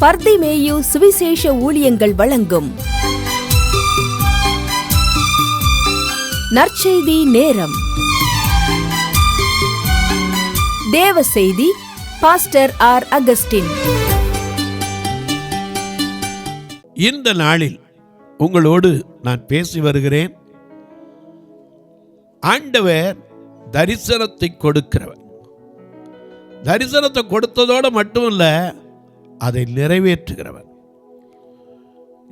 பர்திமேயு சுவிசேஷ ஊழியங்கள் வழங்கும் நற்செய்தி நேரம். தேவ செய்தி பாஸ்டர் ஆர். அகஸ்டின். இந்த நாளில் உங்களோடு நான் பேசி வருகிறேன். ஆண்டவர் தரிசனத்தை கொடுக்கிறவர். தரிசனத்தை கொடுத்ததோடு மட்டும் இல்லை, அதை நிறைவேற்றுகிறவர்.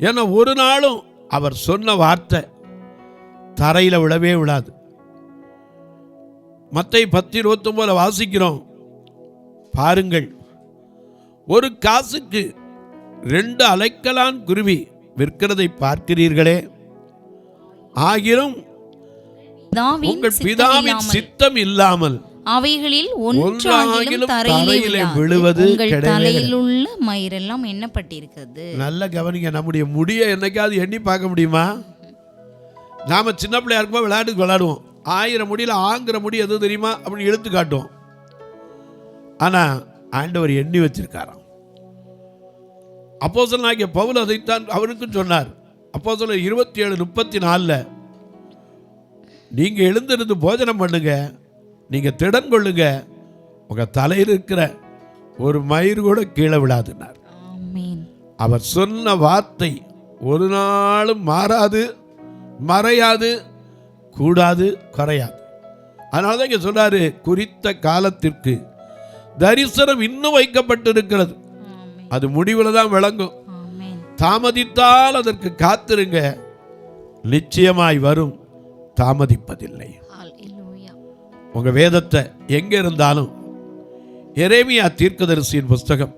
ஏன்னா ஒரு நாளும் அவர் சொன்ன வார்த்தை தரையில் விழவே விழாது. மத்தேயு 10:29 வாசிக்கிறோம். பாருங்கள், ஒரு காசுக்கு 2 அலைக்கலான் குருவி விற்கிறதை பார்க்கிறீர்களே, ஆகிலும் உங்கள் பிதாவின் சித்தம் இல்லாமல் அவைகளில் ஒன்றாகிலும் தரையிலே விழுவது தலையில் உள்ள மயிரெல்லாம் எண்ணப்பட்டிருக்கிறது. நல்ல கவனிங்க. நம்முடைய முடியை என்னைக்காவது எண்ணி பார்க்க முடியுமா? நாம சின்ன பிள்ளையா இருக்கும்போது விளையாடுவோம். 1000 முடியல ஆங்கிற முடி எது தெரியுமா அப்படின்னு இழுத்து காட்டுவோம். ஆனா ஆண்டவர் எண்ணி வச்சிருக்காராம். அப்போஸ்தலனாகிய பவுல் அதைத்தான் அவருக்கும் சொன்னார். அப்போஸ்தலர் 27:34 நீங்க எழுந்திருந்து போஜனம் பண்ணுங்க, நீங்க திடன் கொள்ளுங்க, உங்க தலையில் இருக்கிற ஒரு மயிர் கூட கீழே விழாதுன்னார். அவர் சொன்ன வார்த்தை ஒரு நாளும் மாறாது, மறையாது, கூடாது, குறையாது. அதனால தான் இங்க சொல்றாரு, குறித்த காலத்திற்கு தரிசனம் இன்னும் வைக்கப்பட்டிருக்கிறது. அது முடிவில் தான் விளங்கும். தாமதித்தால் அதற்கு காத்திருங்க, நிச்சயமாய் வரும், தாமதிப்பதில்லை. உங்க வேதத்தை எங்க இருந்தாலும் எரேமியா தீர்க்கதரிசியின் புஸ்தகம்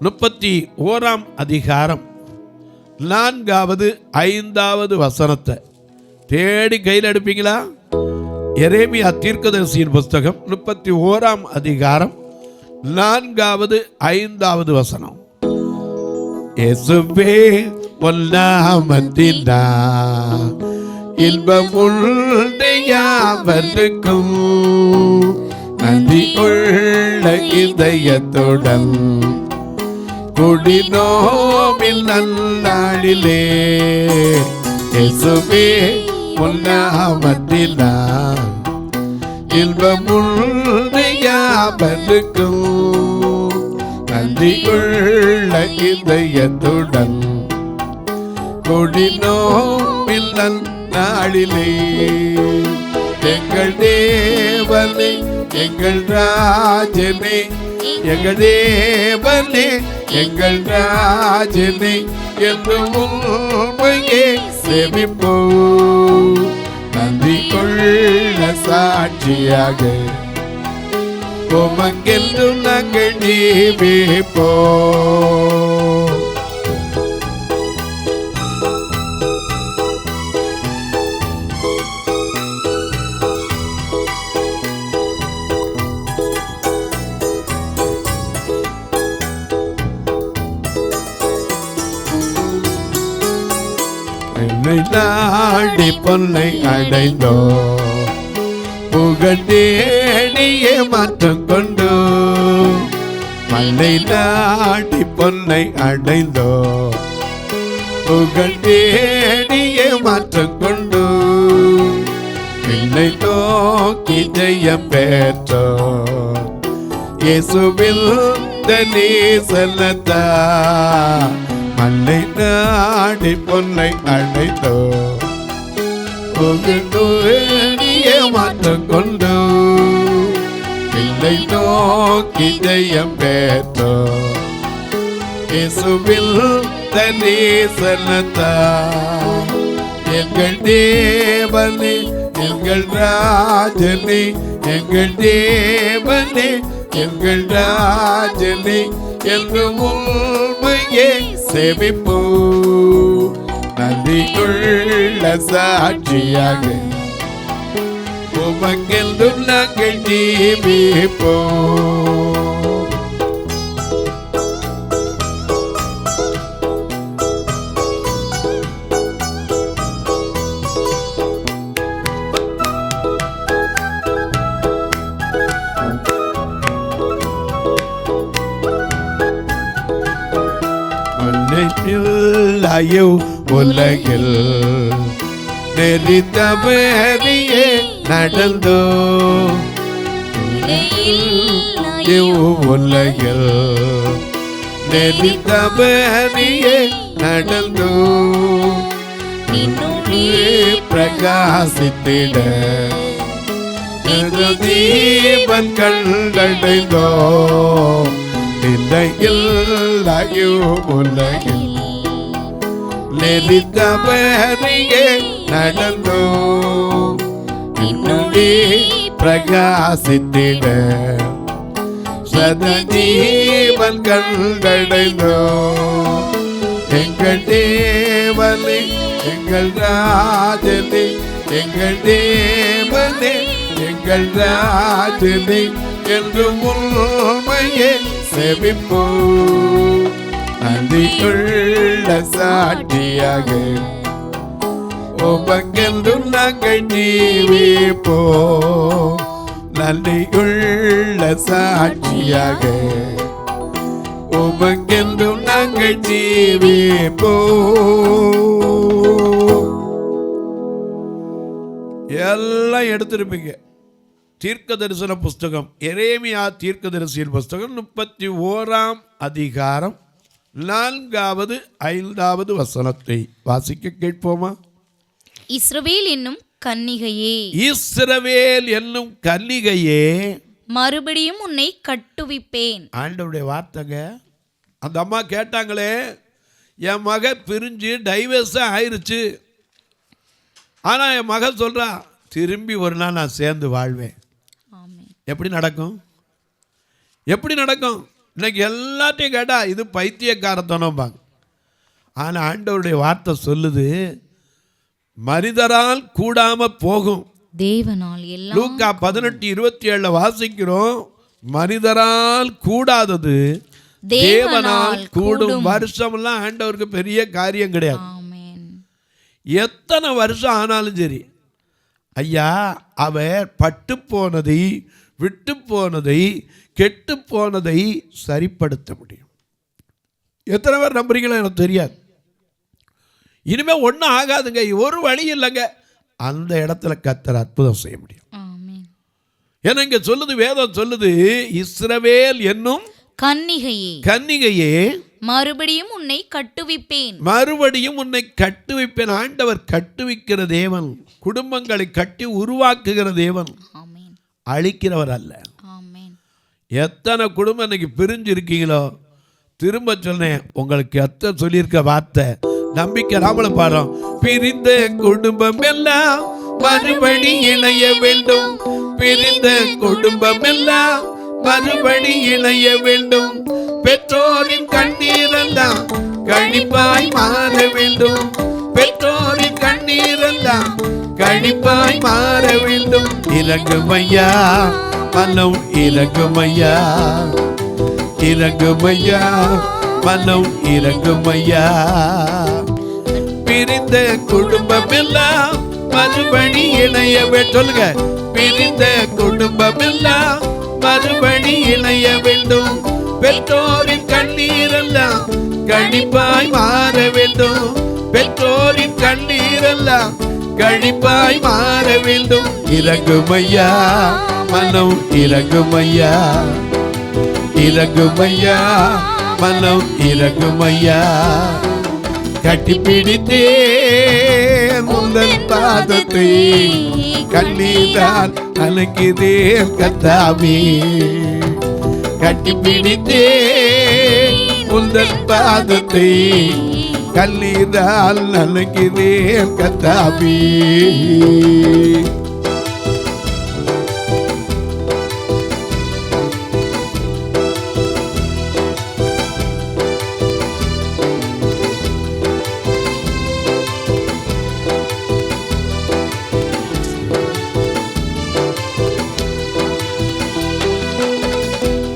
31ஆம் அதிகாரம் 4வது 5வது வசனத்தை தேடி கையில் எடுப்பீங்களா? எரேமியா தீர்க்கதரிசியின் புஸ்தகம் 31ஆம் அதிகாரம் 4வது 5வது வசனம். இயேசுவே ஒல்லாமத்தினா இன்பமுள்ள யாவருக்கும் நன்றி உள்ள இதயத்துடன் குடினோமில் நன்னாளிலே இயேசுவே ஒல்லாமத்தினா இன்பமுள்ள யாவருக்கும் நன்றி உள்ள இதயத்துடன் குடினோமில் நாளிலே எங்கள் தேவனே, எங்கள் ராஜனே, எங்கள் தேவனே, எங்கள் ராஜனே என்று உம்மையே சேவிப்போ. நன்றி கொள்ள சாட்சியாக உமக்கென்று நாங்கள் ஜீவிப்போ. நாடி பொன்னை அடைந்தோ, புகழேடிய மாற்றம் கொண்டோ. மல்லை நாடி பொன்னை அடைந்தோ, புகழேடிய மாற்றம் கொண்டோ. பிள்ளை நோக்கி ஜெயம் பெற்றோ, இயேசுவில் தனீசனத்தா. மல்லை நாடி பொன்னை அழைத்தோ, புகழேடிய மாற்றம் கொண்டோ. பிள்ளை நோக்கி ஜெயம் பெற்றோ, இயேசுவில் தனீசனத்தா. எங்கள் தேவனே, எங்கள் ராஜனே, எங்கள் தேவனே, எங்கள் ராஜனே என்று உம்மையே சேவிப்போ. நன்றி உள்ள சாட்சியாக உமக்கென்று நாங்கள் ஜீவிப்போ. உலகில் நெறித்தபடியே நடந்தோ உலகில் நெறித்தபடியே நடந்தோ பிரகாசித்திட தீபன் கண்டடைந்தோ நிலையில் உலகில் நெறித்தபடியே நடந்தோ இன்னும் பிரகாசித்திட சதஜீவன் கண்டடைந்தோ எங்கள் தேவனே எங்கள் ராஜனே எங்கள் தேவனே எங்கள் ராஜனே என்று உண்மையே செவிப்போ நன்றியுள்ள சாட்சியாக உமக்கென்றும் நாங்கள் ஜீவிப்போ நன்றியுள்ள சாட்சியாக உமக்கென்றும் நாங்கள் ஜீவிப்போ. எல்லாம் எடுத்திருப்பீங்க. தீர்க்க தரிசன புஸ்தகம் எரேமியா தீர்க்க தரிசியின் புஸ்தகம் 31ஆம் அதிகாரம் 4வது 5வது வசனத்தை வாசிக்க கேட்போமா? இஸ்ரவேல் என்னும் கன்னிகையே, இஸ்ரவேல் என்னும் கன்னிகையே, மறுபடியும் உன்னை கட்டுவிப்பேன். ஆண்டவருடைய வார்த்தைங்க. அந்த அம்மா கேட்டாங்களே, என் மக பிரிஞ்சு டைவர்ஸ் ஆயிருச்சு, ஆனா என் மக சொல்றா திரும்பி ஒரு நாள் நான் சேர்ந்து வாழ்வேன். எப்படி நடக்கும்? எப்படி நடக்கும்? இன்னைக்கு எல்லாத்தையும் கேட்டா இது பைத்தியக்காரத்தனம்பாங்க. ஆனா ஆண்டவருடைய வார்த்தை சொல்லுது, மனிதரால் கூடாம போகும். தேவனால் எல்லாம். லூக்கா 18:27 வாசிக்கிறோம், மனிதரால் கூடாதது தேவனால் கூடும். வருஷம்லாம் ஆண்டவருக்கு பெரிய காரியம் கிடையாது. எத்தனை வருஷம் ஆனாலும் சரி, ஐயா அவர் பட்டு போனதை, விட்டு போனதை, கெட்டு போனதை சரிப்படுத்த முடியும். எத்தனை பேர் நம்புறீங்களோ எனக்கு தெரியாது. இனிமே ஒன்றும் ஆகாதுங்க, ஒரு வழி இல்லைங்க. அந்த இடத்துல கர்த்தர் அற்புதம் செய்ய முடியும். ஏன்னா இங்க சொல்லுது, வேதம் சொல்லுது, இஸ்ரவேல் என்னும் கன்னிகையே, கன்னிகையே, மறுபடியும் உன்னை கட்டுவிப்பேன். மறுபடியும் உன்னை கட்டுவிப்பேன். ஆண்டவர் கட்டுவிக்கிற தேவன், குடும்பங்களை கட்டி உருவாக்குகிற தேவன், அழிக்கிறவர் அல்ல. எத்தனை குடும்பம் இன்னைக்கு பிரிஞ்சு இருக்கீங்களோ, திரும்ப சொன்னேன், உங்களுக்கு எத்தனை சொல்லியிருக்க வார்த்தை நம்பிக்கை ராமல பாடம். பிரிந்த குடும்பம் எல்லாம் மறுபடி இணைய வேண்டும், பிரிந்த குடும்பம் எல்லாம் மறுபடி இணைய வேண்டும், பெற்றோரின் கண்ணீரெல்லாம் கழிப்பாய் மாற வேண்டும், பெற்றோரின் கண்ணீரெல்லாம் கழிப்பாய் மாற வேண்டும். இறங்குமையா மனம், இறங்குமையா, இறங்குமையா மனம், இறங்குமையா. பிரிந்த குடும்பம் எல்லாம் மறுபடி இணைய வேண்டும். சொல்லுங்க, பிரிந்த குடும்பம் எல்லாம் மறுபடி இணைய வேண்டும், பெற்றோரின் கண்ணீரெல்லாம் கழிப்பாய் மாற வேண்டும், பெற்றோரின் கண்ணீரெல்லாம் கழிப்பாய் மாற வேண்டும். இறங்குமையா மனம், இறங்குமையா, இறங்குமையா மனம், இறங்குமையா. கட்டிப்பிடித்தே முந்தன் பாதத்தை, கண்ணீரால் அலங்கிதே கர்த்தாவே. கட்டிப்பிடித்தே முந்தன் பாதத்தை, கண்ணீரால் அலங்கிதே கர்த்தாவே.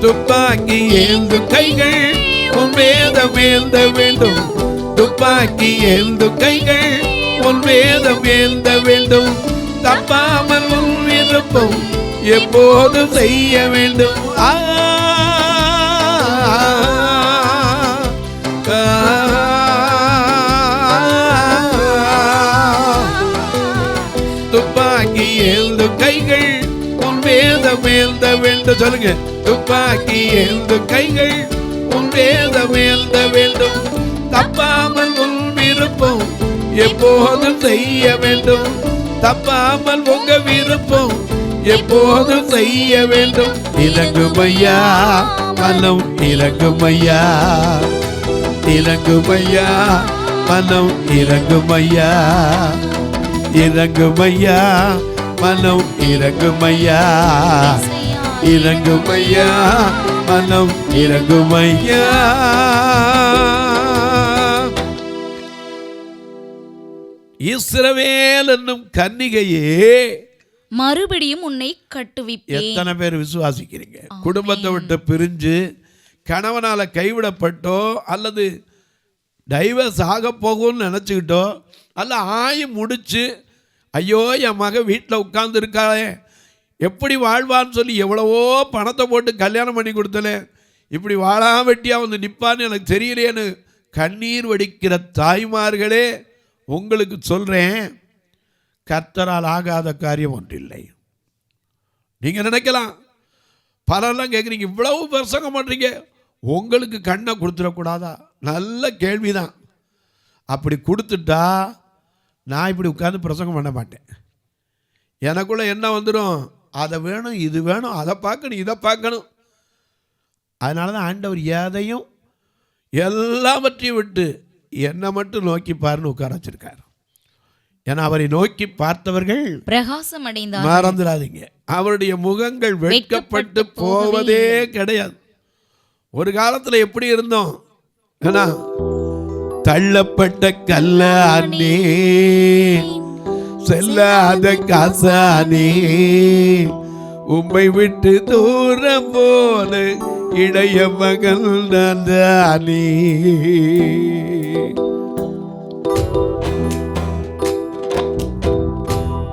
துப்பாக்கி ஏந்து கைகள் உன் வேதம் ஏந்த வேண்டும், துப்பாக்கி ஏந்து கைகள் உன் வேதம் ஏந்த வேண்டும், தப்பாமல் உன் விருப்பம் எப்போது செய்ய வேண்டும். சொல்லுங்க. துப்பாக்கி ஏந்தும் கைகள் உன் வேதம் எழுத வேண்டும். தப்பாமல் உன் விருப்பம் எப்போதும் செய்ய வேண்டும். தப்பாமல் உங்க விருப்பம் எப்போதும் செய்ய வேண்டும். இறங்குமையா மனம், இறங்குமையா, இறங்குமையா மனம், இறங்குமையா, இறங்குமையா மனம், இறங்குமையா, இறங்குமையா மனம், இறங்குமையா. இஸ்ரவேல் என்னும் கன்னிகையே, மறுபடியும் உன்னை கட்டுவிப்பேன். எத்தனை பேர் விசுவாசிக்கிறீங்க? குடும்பத்தை விட்டு பிரிஞ்சு கணவனால கைவிடப்பட்டோ அல்லது டைவர்ஸ் ஆக போகும்னு நினச்சிக்கிட்டோ அல்ல ஆயி முடிச்சு ஐயோ என் மக வீட்டில் உட்கார்ந்து இருக்காளே எப்படி வாழ்வான்னு சொல்லி எவ்வளவோ பணத்தை போட்டு கல்யாணம் பண்ணி கொடுத்தலே இப்படி வாழா வெட்டியாக வந்து நிற்பான்னு எனக்கு தெரியலையேன்னு கண்ணீர் வடிக்கிற தாய்மார்களே, உங்களுக்கு சொல்கிறேன், கர்த்தரால் ஆகாத காரியம் ஒன்றில்லை. நீங்கள் நினைக்கலாம், பலரெல்லாம் கேட்குறீங்க, இவ்வளவு பிரசங்கம் பண்ணுறீங்க, உங்களுக்கு கண்ணை கொடுத்துடக்கூடாதா? நல்ல கேள்விதான். அப்படி கொடுத்துட்டா நான் இப்படி உட்கார்ந்து பிரசங்கம் பண்ண மாட்டேன். எனக்குள்ள என்ன வந்துடும், அதை வேணும் இது வேணும், அதை பார்க்கணும் இதை பார்க்கணும். அதனால தான் ஆண்டவர் எதையும் எல்லாவற்றையும் விட்டு என்னை மட்டும் நோக்கி பாருன்னு உட்கார வச்சிருக்காரு. ஏன்னா அவரை நோக்கி பார்த்தவர்கள் பிரகாசம் அடைந்தார்கள். மறந்துடாதீங்க, அவருடைய முகங்கள் வெட்கப்பட்டு போவதே கிடையாது. ஒரு காலத்தில் எப்படி இருந்தோம், ஏன்னா தள்ளப்பட்ட கல்லானே, செல்லாத காசானே, உம்மை விட்டு தூரம் போன இளைய மகள் நான் தானே.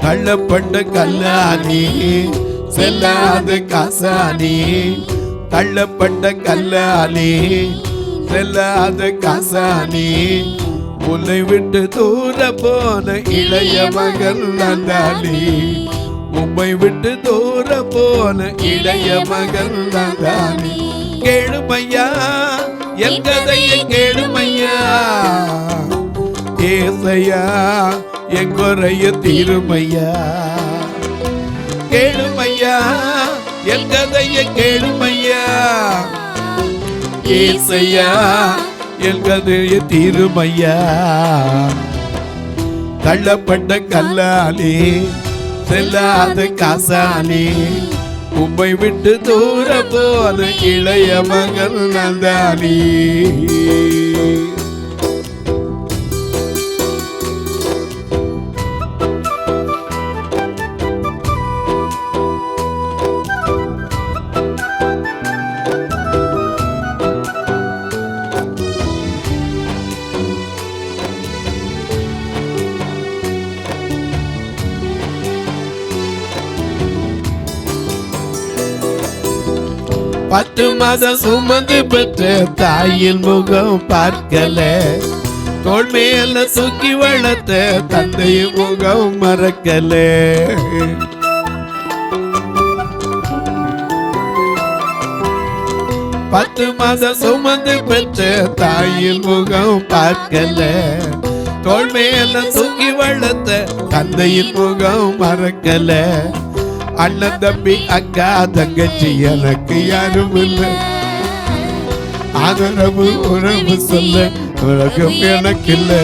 தள்ளப்பட்ட கல்லானே, செல்லாத காசானே, தள்ளப்பட்ட கல்லானே, செல்லாத காசானே, உன்னை விட்டு தூர போன இளைய மகள் நான் தானே. உம்மை விட்டு தூர போன இளைய மகள் நான் தானே. கேளுமையா என் கதையை கேளுமையா, ஏசையா என் குறைய தீருமையா. கேளுமையா என் கதையை கேளுமையா, ஏசையா என் கதையை தீருமையா. தள்ளப்பட்ட கல்லாலே, செல்லாத காசாலே, உம்மை விட்டு தூர போன இளைய மகள் நான் தானே. பத்து மாதம் சுமந்து பெற்ற தாயின் முகம் பார்க்கல, தோள் மேல தூக்கி வளர்த்த தந்தையின் முகம் மறக்கல. பத்து மாதம் சுமந்து பெற்ற தாயின் முகம் பார்க்கல, தோள் மேல தூக்கி வளர்த்த தந்தையின் முகம் மறக்கல. அண்ணன் தம்பி அக்கா தங்கச்சி எனக்கு யாரும் இல்லை, ஆதரவு உறவு சொல்ல உலகம் எனக்கு இல்லை.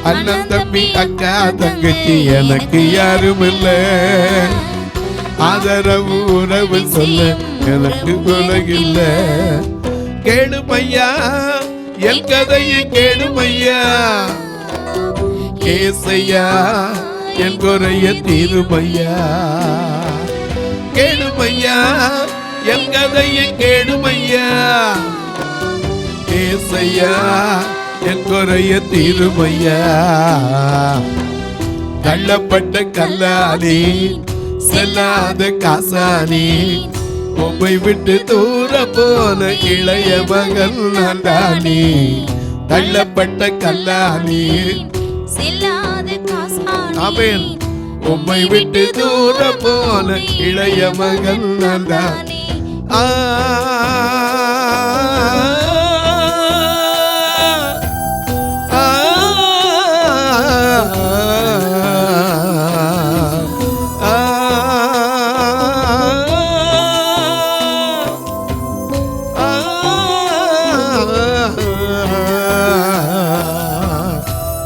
அண்ணன் தம்பி அக்கா தங்கச்சி எனக்கு யாரும் இல்லை, ஆதரவு உறவு சொல்ல எனக்கு உலகில்லை. கேளுமையா என் கதையை கேளுமையா, ஏசையா என் குறைய தீருமையா. கேளுமையா என் கதையை கேளுமையா, ஏசையா என் குறைய தீருமையா. தள்ளப்பட்ட கல்லானே, செல்லாத காசானே, உம்மை விட்டு தூர போன இளைய மகள் நான் தானே. தள்ளப்பட்ட கல்லானே, செல்லாத காசானே, ஆமென், உம்மை விட்டு தூர போன இளைய மகன் நான் தானே.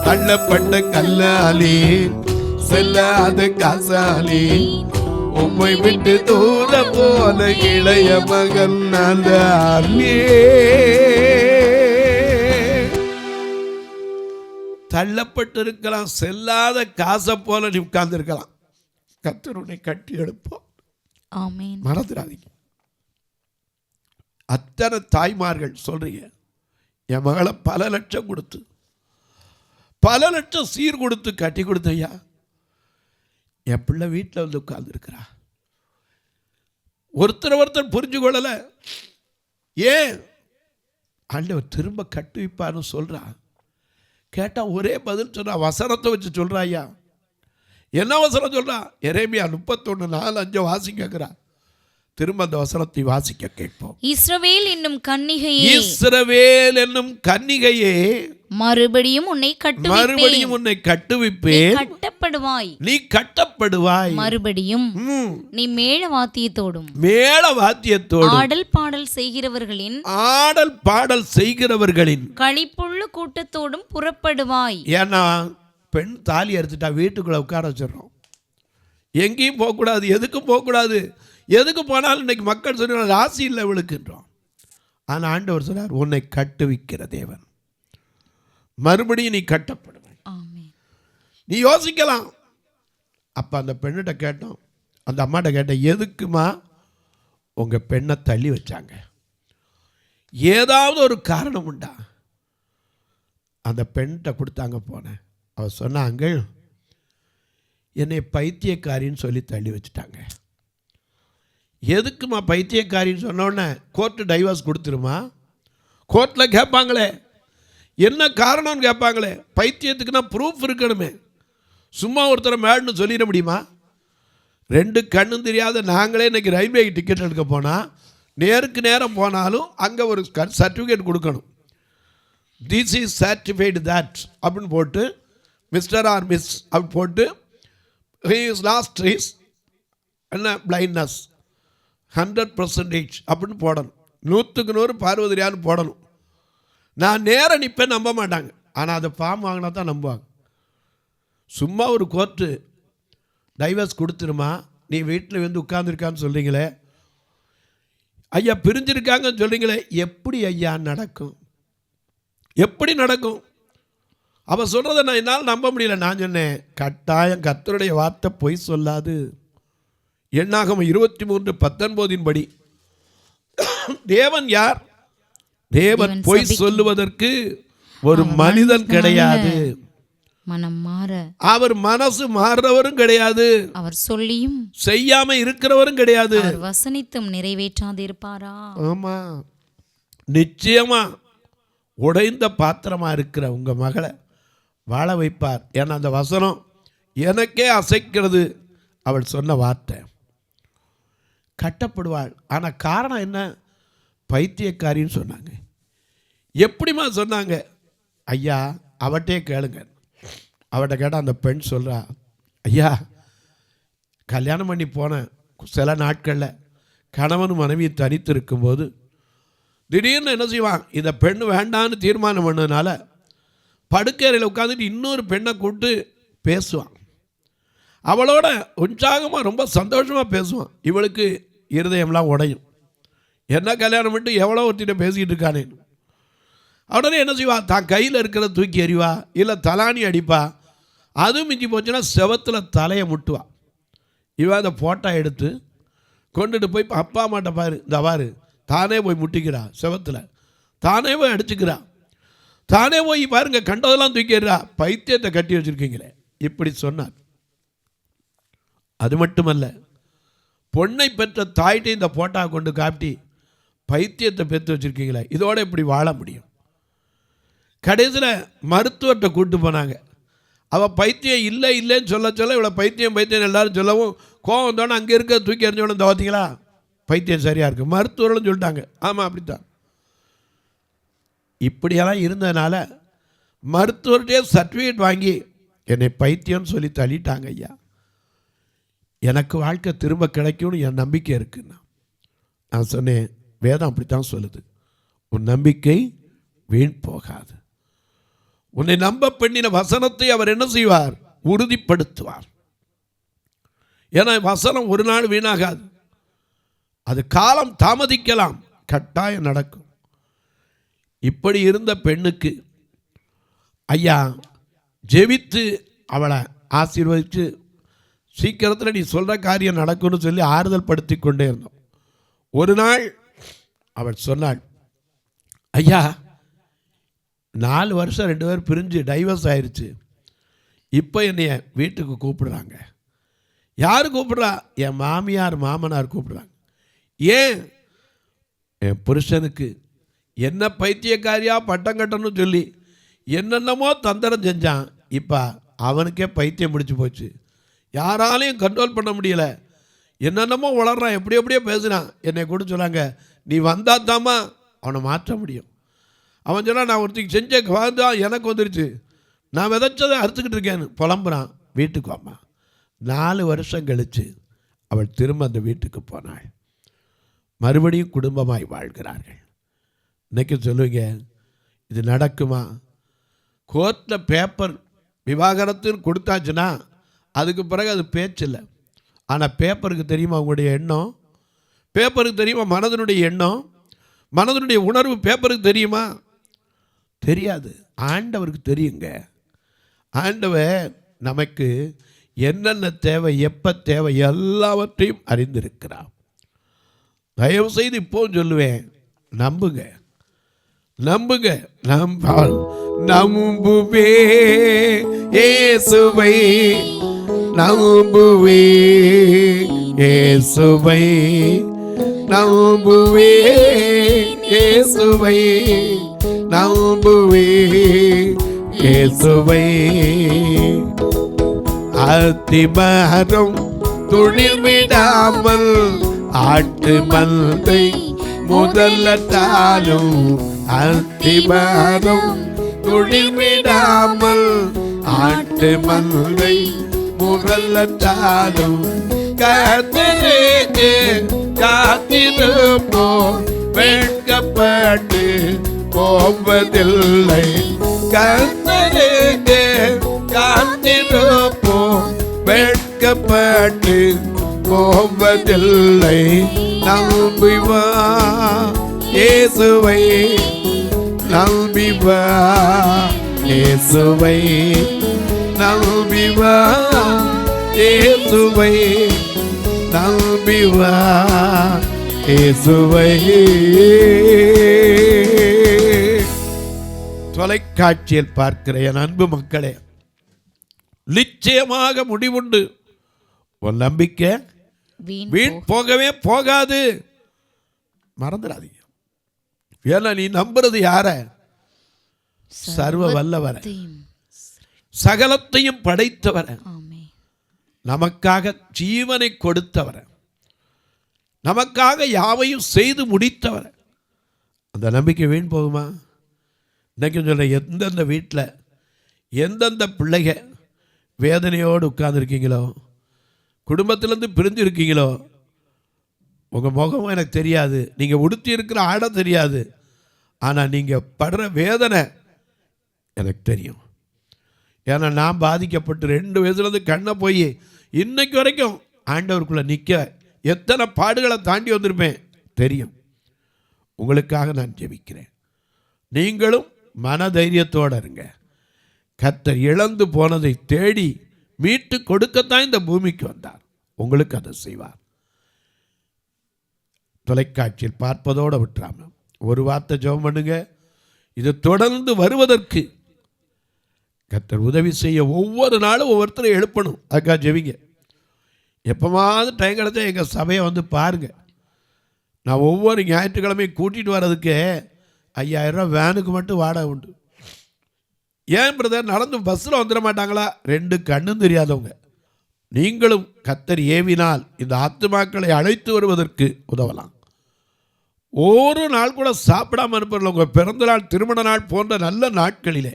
தள்ளப்பட்ட கல்லாலே செல்லாத காசாலே உம்மை விட்டு தூர போன இளைய மகன் நான் தானே. தள்ளப்பட்டு இருக்கலாம், செல்லாத காசை போல நீ உட்கார்ந்து இருக்கலாம். கர்த்தர் உன்னை கட்டி எழுப்போம். ஆமென். மறந்துடாதீங்க. அத்தனை தாய்மார்கள் சொல்றீங்க, என் மகளை பல லட்சம் கொடுத்து பல லட்சம் சீர் கொடுத்து கட்டி கொடுத்த ஐயா, என் பிள்ளை வீட்டில் வந்து உட்கார்ந்து இருக்கிறா. ஒருத்தர் புரிஞ்சு கொள்ளல. ஏன் ஆண்டவர் திரும்ப கட்டுவிப்பான்னு சொல்றா. கேட்டா ஒரே பதில் சொல்றா, வசனத்தை வச்சு சொல்றா. ஐயா என்ன வசனம் சொல்றா? எரேமியா 31:4-5 வாசிக்கிறா. திரும்ப அந்த வசனத்தை வாசிக்க கேட்போம். இஸ்ரவேல் என்னும் கன்னிகையே, இஸ்ரவேல் என்னும் கன்னிகையே, மறுபடியும் உன்னை கட்டுவிப்பேன். கட்டப்படுவாய், நீ கட்டப்படுவாய். மறுபடியும் நீ மேள வாத்தியத்தோடும் ஆடல் பாடல் செய்கிறவர்களின் களிப்புள்ள கூட்டத்தோடும் புறப்படுவாய். ஏன்னா பெண் தாலி அறுத்துட்டா வீட்டுக்குள்ள உட்கார வச்சிடறோம். எங்கேயும் போகக்கூடாது, எதுக்கும் போகக்கூடாது. எதுக்கு போனாலும் இன்னைக்கு மக்கள் சொன்ன ராசி இல்லை இவளுக்குன்றோம். ஆனால் ஆண்டவர் சொன்னார், உன்னை கட்டுவிக்கிற தேவன், மறுபடியும் நீ கட்டப்படுவாய். நீ யோசிக்கலாம். அப்போ அந்த பெண்ணிட்ட கேட்டோம், அந்த அம்மாட்ட கேட்டேன், எதுக்குமா உங்கள் பெண்ணை தள்ளி வச்சாங்க? ஏதாவது ஒரு காரணம் உண்டா? அந்த பெண்கிட்ட கொடுத்தாங்க. போனேன். அவள் சொன்னாங்க, என்னை பைத்தியக்காரின்னு சொல்லி தள்ளி வச்சுட்டாங்க. எதுக்குமா பைத்தியக்காரின்னு சொன்னோடனே கோர்ட்டு டைவர்ஸ் கொடுத்துருமா? கோர்ட்டில் கேட்பாங்களே, என்ன காரணம்னு கேட்பாங்களே. பைத்தியத்துக்குன்னா ப்ரூஃப் இருக்கணுமே. சும்மா ஒருத்தரை மேட்னு சொல்லிட முடியுமா? 2 கண்ணும் தெரியாத நாங்களே இன்றைக்கி ரயில்வே டிக்கெட் எடுக்க போனால் நேருக்கு நேரம் போனாலும் அங்கே ஒரு சர்டிஃபிகேட் கொடுக்கணும். திஸ் இஸ் சர்டிஃபைடு தட் அப்படின்னு போட்டு, மிஸ்டர் ஆர் மிஸ் அப்படி போட்டு, ஹி இஸ் லாஸ்ட் ஹிஸ் என்ன பிளைண்ட்னஸ் 100% அப்படின்னு போடணும். 100க்கு 100 பார்வதியான்னு போடணும். நான் நேரம் நிற்பேன், நம்ப மாட்டாங்க. ஆனால் அதை ஃபார்ம் வாங்கினா தான் நம்புவாங்க. சும்மா ஒரு கோர்ட்டு டைவர்ஸ் கொடுத்துருமா, நீ வீட்டில் வந்து உட்கார்ந்துருக்கான்னு சொல்கிறீங்களே ஐயா, பிரிஞ்சிருக்காங்கன்னு சொல்கிறீங்களே, எப்படி ஐயா நடக்கும்? எப்படி நடக்கும்? அவள் சொல்கிறத நான் என்னால் நம்ப முடியல. நான் சொன்னேன், கட்டாயம் கர்த்தருடைய வார்த்தை பொய் சொல்லாது. எண்ணாகமம் 23:19 படி தேவன் யார்? தேவன் பொய் சொல்லுவதற்கு ஒரு மனிதன் கிடையாது. அவர் மனசு மாறுறவரும் கிடையாது. அவர் சொல்லியும் செய்யாம இருக்கிறவரும் கிடையாது. வசனித்தும் நிறைவேற்றாது இருப்பாரா? ஆமா, நிச்சயமா உடைந்த பாத்திரமா இருக்கிற உங்க மகளை வாழ வைப்பார். ஏன்னா அந்த வசனம் எனக்கே அசைக்கிறது. அவள் சொன்ன வார்த்தை, கட்டப்படுவாள். ஆனால் காரணம் என்ன? பைத்தியக்காரின்னு சொன்னாங்க. எப்படிமா சொன்னாங்க? ஐயா அவட்டே கேளுங்க. அவட்ட கேட்டால் அந்த பெண் சொல்கிறா, ஐயா கல்யாணம் பண்ணி போன சில நாட்களில் கணவன் மனைவி தனித்து இருக்கும்போது திடீர்னு என்ன செய்வான், இந்த பெண் வேண்டான்னு தீர்மானம் பண்ணதுனால படுக்கையறையில் உட்காந்துட்டு இன்னொரு பெண்ணை கூப்பிட்டு பேசுவான். அவளோட உற்சாகமாக ரொம்ப சந்தோஷமாக பேசுவான். இவளுக்கு இருதயம்லாம் உடையும். என்ன கல்யாணம் பண்ணிட்டு எவ்வளோ ஒருத்திட்ட பேசிக்கிட்டு இருக்கானே. உடனே என்ன செய்வா, தான் கையில் இருக்கிறத தூக்கி எறிவா, இல்லை தலானி அடிப்பா. அதுவும் மிஞ்சி போச்சுன்னா செவத்தில் தலையை முட்டுவா. இவன் அந்த ஃபோட்டோ எடுத்து கொண்டுட்டு போய் அப்பா அம்மாட்ட பாரு, இந்த பாரு, தானே போய் முட்டிக்கிறா செவத்தில், தானே போய் அடிச்சுக்கிறா, தானே போய் பாருங்க கண்டதெல்லாம் தூக்கிடுறா. பைத்தியத்தை கட்டி வச்சுருக்கீங்களே இப்படி சொன்னார். அது மட்டுமல்ல, பொண்ணை பெற்ற தாய்ட்டை இந்த போட்டா கொண்டு காட்டி பைத்தியத்தை பெற்று வச்சுருக்கீங்களே, இதோட இப்படி வாழ முடியும்? கடைசியில் மருத்துவர்கிட்ட கூப்பிட்டு போனாங்க. அவள் பைத்தியம் இல்லை இல்லைன்னு சொல்ல இவளை பைத்தியம் எல்லாரும் சொல்லவும் கோவம் வந்தோடனே அங்கே இருக்க தூக்கி எறிஞ்சோன்னு பார்த்தீங்களா பைத்தியம் சரியாக இருக்குது. மருத்துவர்களும் சொல்லிட்டாங்க, ஆமாம் அப்படித்தான். இப்படியெல்லாம் இருந்ததுனால மருத்துவர்கிட்டே சர்டிஃபிகேட் வாங்கி என்னை பைத்தியம்னு சொல்லி தள்ளிட்டாங்க. ஐயா, எனக்கு வாழ்க்கை திரும்ப கிடைக்கும்னு என் நம்பிக்கை இருக்குன்னா நான் சொன்னேன், வேதம் அப்படித்தான் சொல்லுது, உன் நம்பிக்கை வீண் போகாது. உன்னை நம்ப பண்ணின வசனத்தை அவர் என்ன செய்வார்? உறுதிப்படுத்துவார். ஏன்னா வசனம் ஒரு நாள் வீணாகாது. அது காலம் தாமதிக்கலாம், கட்டாயம் நடக்கும். இப்படி இருந்த பெண்ணுக்கு ஐயா ஜெபித்து அவளை ஆசீர்வதித்து சீக்கிரத்தில் நீ சொல்கிற காரியம் நடக்கும்னு சொல்லி ஆறுதல் படுத்தி கொண்டே இருந்தோம். ஒரு நாள் அவள் சொன்னாள், ஐயா 4 வருஷம் 2 பேர் பிரிஞ்சு டைவர்ஸ் ஆயிடுச்சு, இப்போ என்னைய வீட்டுக்கு கூப்பிடுறாங்க. யார் கூப்பிட்றா? என் மாமியார் மாமனார் கூப்பிடுறாங்க. ஏன்? என் புருஷனுக்கு என்ன பைத்தியக்காரியாக பட்டம் கட்டணும்னு சொல்லி என்னென்னமோ தந்திரம் செஞ்சான், இப்போ அவனுக்கே பைத்தியம் பிடிச்சி போச்சு, யாராலையும் கண்ட்ரோல் பண்ண முடியலை, என்னென்னமோ வளர்றான், எப்படியோ பேசுகிறான். என்னை கூட சொன்னாங்க, நீ வந்தால் தாம்மா அவனை மாற்ற முடியும். அவன் சொன்னான், நான் ஒருத்திக்கு செஞ்ச தான் எனக்கு வந்துருச்சு, நான் விதைச்சதை அறுத்துக்கிட்டு இருக்கேன்னு புலம்புறான். வீட்டுக்கு வாம்மா. 4 வருஷம் கழித்து அவள் திரும்ப அந்த வீட்டுக்கு போனாள். மறுபடியும் குடும்பமாய் வாழ்கிறார்கள். இன்றைக்கி சொல்லுவீங்க, இது நடக்குமா? கோர்ட்டில் பேப்பர் விவாகரத்துன்னு கொடுத்தாச்சுன்னா அதுக்கு பிறகு அது பேச்சில்லை. ஆனால் பேப்பருக்கு தெரியுமா அவங்களுடைய எண்ணம்? பேப்பருக்கு தெரியுமா மனதனுடைய எண்ணம்? மனதனுடைய உணர்வு பேப்பருக்கு தெரியுமா? தெரியாது. ஆண்டவருக்கு தெரியுங்க. ஆண்டவர் நமக்கு என்னென்ன தேவை, எப்போ தேவை எல்லாவற்றையும் அறிந்திருக்கிறார். தயவு செய்து இப்போவும் சொல்லுவேன், நம்புங்க, நம்புவே இயேசுவை, நம்புவே இயேசுவை, நம்புவே இயேசுவை, நம்புவே இயேசுவை. அத்திமரம் துளிர் விடாமல் ஆட்டு மந்தை முதலத்தாலும், அத்திமரம் துளிர் விடாமல் ஆட்டு மந்தை முதலத்தாலும், காத்திருக்கு காத்திருப்போம் வெட்கப்பட்டு போவதில்லை, காத்திருக்கு காத்திருப்போம் வெட்கப்பட்டு போவதில்லை. நம்பிவா இயேசுவை, நம்பிவா இயேசுவை, நம்பிவா இயேசுவை, நம்பிவா இயேசுவை. தொலைக்காட்சியில் பார்க்கிற என் அன்பு மக்களே, நிச்சயமாக முடிவுண்டு. உன் நம்பிக்கை வீண் போகவே போகாது, மறந்துடாதீங்க. ஏன்னா நீ நம்புறது யார? சர்வ வல்லவர, சகலத்தையும் படைத்தவர, நமக்காக ஜீவனை கொடுத்தவர, நமக்காக யாவையும் செய்து முடித்தவர. அந்த நம்பிக்கை வீண் போகுமா? இன்னைக்கு சொல்ல, எந்தெந்த வீட்டில் எந்தெந்த பிள்ளைங்க வேதனையோடு உட்கார்ந்துருக்கீங்களோ, குடும்பத்திலேருந்து பிரிஞ்சு இருக்கீங்களோ, உங்கள் முகமும் எனக்கு தெரியாது, நீங்கள் உடுத்தி இருக்கிற ஆடை தெரியாது, ஆனால் நீங்கள் படுற வேதனை எனக்கு தெரியும். ஏன்னா நான் பாதிக்கப்பட்டு 2 வயசுலேருந்து கண்ணை போய் இன்னைக்கு வரைக்கும் ஆண்டவருக்குள்ளே நிற்க எத்தனை பாடுகளை தாண்டி வந்திருப்பேன் தெரியும். உங்களுக்காக நான் ஜெபிக்கிறேன். நீங்களும் மனதைரியத்தோடு இருங்க. கர்த்தர் இழந்து போனதை தேடி மீட்டு கொடுக்கத்தான் இந்த பூமிக்கு வந்தார். உங்களுக்கு அதை செய்வார். தொலைக்காட்சியில் பார்ப்பதோடு விட்டுறாம ஒரு வார்த்தை ஜெபம் பண்ணுங்க. இது தொடர்ந்து வருவதற்கு கர்த்தர் உதவி செய்ய ஒவ்வொரு நாளும் ஒவ்வொருத்தரும் எழுப்பணும். அதுக்காக ஜெபிங்க. எப்போவாவது டைம் கிடச்சா எங்கள் சபையை வந்து பாருங்கள். நான் ஒவ்வொரு ஞாயிற்றுக்கிழமையும் கூட்டிகிட்டு வர்றதுக்கு 5000 ரூபா வேனுக்கு மட்டும் வாடகை உண்டு. ஏன் பிரதர் நடந்து பஸ்ஸில் வந்துட மாட்டாங்களா? 2 கண்ணும் தெரியாதவங்க. நீங்களும் கர்த்தர் ஏவினால் இந்த ஆத்துமாக்களை அழைத்து வருவதற்கு உதவலாம். ஒரு நாள் கூட சாப்பிடாமல் அனுப்புறல. உங்கள் பிறந்த நாள், திருமண நாள் போன்ற நல்ல நாட்களிலே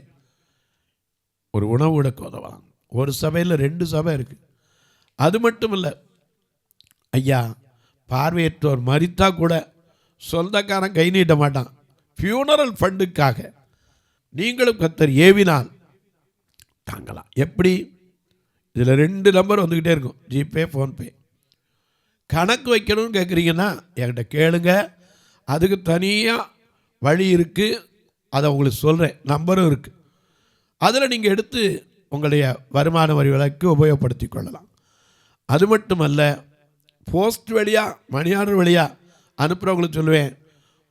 ஒரு உணவு கொடுக்க உதவலாம். ஒரு சபையில் 2 சபை இருக்குது. அது மட்டும் இல்லை, ஐயா பார்வையற்றோர் மரித்தா கூட சொந்தக்காரன் கை நீட்ட மாட்டான். ஃபியூனரல் ஃபண்டுக்காக நீங்களும் கர்த்தர் ஏவினால் தாங்கலாம். எப்படி? இதில் 2 நம்பர் வந்துக்கிட்டே இருக்கும், ஜிபே, ஃபோன்பே. கணக்கு வைக்கணும்னு கேட்குறீங்கன்னா என்கிட்ட கேளுங்க, அதுக்கு தனியாக வழி இருக்குது. அதை உங்களுக்கு சொல்கிறேன், நம்பரும் இருக்குது. அதில் நீங்கள் எடுத்து உங்களுடைய வருமான வரி விலக்கு உபயோகப்படுத்தி கொள்ளலாம். அது மட்டுமல்ல, போஸ்ட் வழியாக, மணி ஆர்டர் வழியாக அனுப்புகிறவங்களுக்கு சொல்லுவேன்,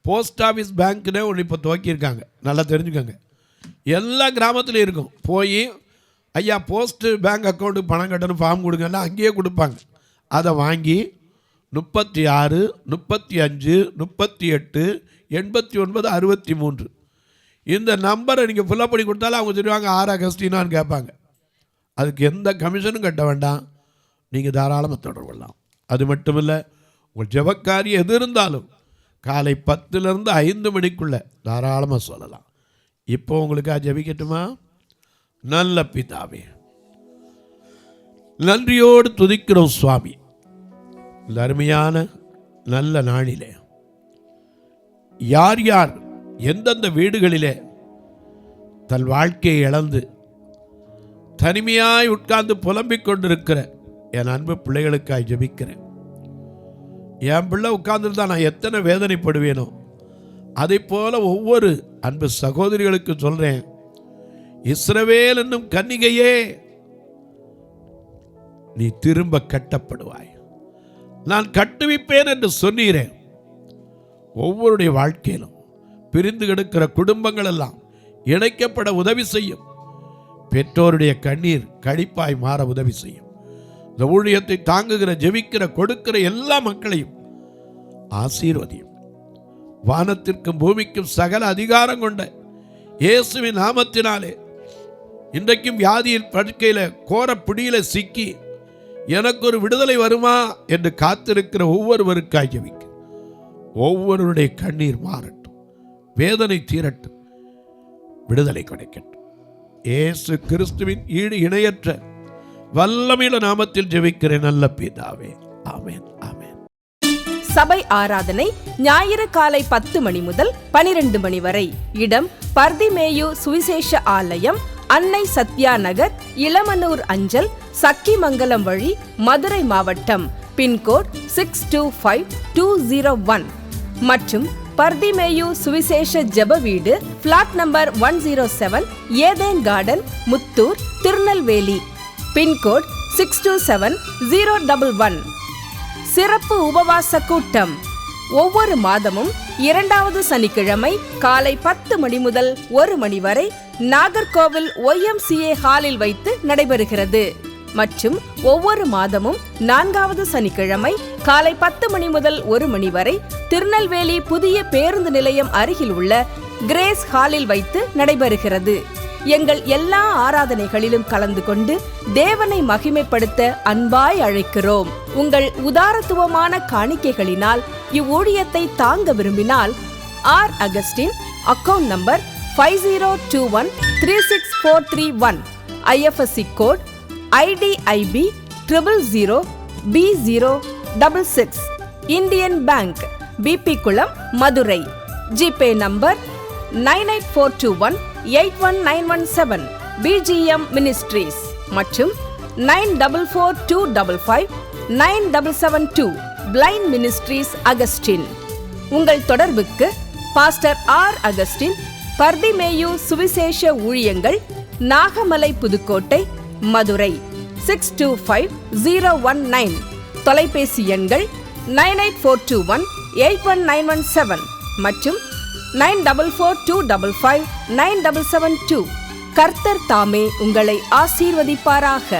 போஸ்ட் ஆஃபீஸ் பேங்க்குன்னே ஒன்று இப்போ துவக்கியிருக்காங்க, நல்லா தெரிஞ்சுக்கோங்க. எல்லா கிராமத்துலையும் இருக்கும். போய் ஐயா போஸ்ட்டு பேங்க் அக்கௌண்ட்டுக்கு பணம் கட்டணும், ஃபார்ம் கொடுங்கன்னா அங்கேயே கொடுப்பாங்க. அதை வாங்கி 36 35 38 89 63 இந்த நம்பரை நீங்கள் ஃபில்லப் பண்ணி கொடுத்தாலும் அவங்க சொல்லுவாங்க ஆர் அகஸ்டினான்னு கேட்பாங்க. அதுக்கு எந்த கமிஷனும் கட்ட வேண்டாம், நீங்கள் தாராளமாக தொடர்பு கொள்ளலாம். அது மட்டும் இல்லை, உங்கள் ஜெபக்காரி எது இருந்தாலும் காலை 10லேருந்து 5 மணிக்குள்ளே தாராளமாக சொல்லலாம். இப்போ உங்களுக்கு ஜெபிக்கட்டுமா? நல்ல பிதாவே, நன்றியோடு துதிக்கிறோம் சுவாமி. இந்த அருமையான நல்ல நாளிலே யார் யார் எந்தெந்த வீடுகளிலே தன் வாழ்க்கையை இழந்து தனிமையாய் உட்கார்ந்து புலம்பிக் கொண்டிருக்கிற என் அன்பு பிள்ளைகளுக்காய் ஜெபிக்கிறேன். என் பிள்ளை உட்கார்ந்துருந்தா நான் எத்தனை வேதனைப்படுவேனோ, அதை போல ஒவ்வொரு அன்பு சகோதரிகளுக்கு சொல்றேன், இஸ்ரவேல் என்னும் கன்னிகையே, நீ திரும்ப கட்டப்படுவாய், நான் கட்டுவிப்பேன் என்று சொன்னீரேன். ஒவ்வொருடைய வாழ்க்கையிலும் பிரிந்து கிடக்கிற குடும்பங்கள் எல்லாம் இணைக்கப்பட உதவி செய்யும். பெற்றோருடைய கண்ணீர் கழிப்பாய் மாற உதவி செய்யும். இந்த ஊழியத்தை தாங்குகிற, ஜெபிக்கிற, கொடுக்கிற எல்லா மக்களையும் ஆசீர்வதியும். வானத்திற்கும் பூமிக்கும் சகல அதிகாரம் கொண்ட இயேசுவின் நாமத்தினாலே இன்றைக்கும் வியாதியில் படுக்கையில் கோர பிடியில சிக்கி எனக்கு ஒரு விடுதலை வருமா என்று காத்திருக்கிற ஒவ்வொருவருக்காய் ஜெபிக்க, ஒவ்வொருவருடைய கண்ணீர் மாறட்டும், வேதனை தீரட்டும், விடுதலை கிடைக்கட்டும். இயேசு கிறிஸ்துவின் ஈடு இணையற்ற வல்லமையுள்ள நாமத்தில் ஜெபிக்கிறேன் நல்ல பிதாவே, ஆமென், ஆமென். சபை ஆராதனை ஞாயிறு காலை 10 மணி முதல் 12 மணி வரை. இடம் பர்திமேயு சுவிசேஷ ஆலயம், அன்னை சத்யா நகர், இளமனூர் அஞ்சல், சக்கிமங்கலம் வழி, மதுரை மாவட்டம். பின்கோட் 625201 மற்றும் பர்திமேயு சுவிசேஷ ஜெப வீடு, flat number 107, Eden garden, Muthur, Tirunelveli. Pin code 627011. சிறப்பு உபவாச கூட்டம் ஒவ்வொரு மாதமும் 2வது சனிக்கிழமை காலை 10 மணி முதல் 1 மணி வரை நாகர்கோவில் YMCA ஹாலில் வைத்து நடைபெறுகிறது. மற்றும் ஒவ்வொரு மாதமும் 4வது சனிக்கிழமை காலை 10 மணி முதல் 1 மணி வரை திருநெல்வேலி புதிய பேருந்து நிலையம் அருகில் உள்ள கிரேஸ் ஹாலில் வைத்து நடைபெறுகிறது. எங்கள் எல்லா ஆராதனைகளிலும் கலந்து கொண்டு தேவனை மகிமைப்படுத்த அன்பாய் அழைக்கிறோம். உங்கள் உதாரத்துவமான காணிக்கைகளினால் இவ்வூழியத்தை தாங்க விரும்பினால் R Augustine, account number 5021364331, IFSC code IDIB 000B066, Indian bank, BP Kulam, Madurai. GPay number 9842181917, BGM ministries மற்றும் 9442559772, பிளைண்ட் மினிஸ்ட்ரீஸ் அகஸ்டின். உங்கள் தொடர்புக்கு பாஸ்டர் ஆர் அகஸ்டின், பர்திமேயு சுவிசேஷ ஊழியங்கள், நாகமலை, புதுக்கோட்டை, மதுரை 625019. தொலைபேசி எண்கள் 9842181917 மற்றும் 9442559772. கர்த்தர் தாமே உங்களை ஆசீர்வதிப்பாராக.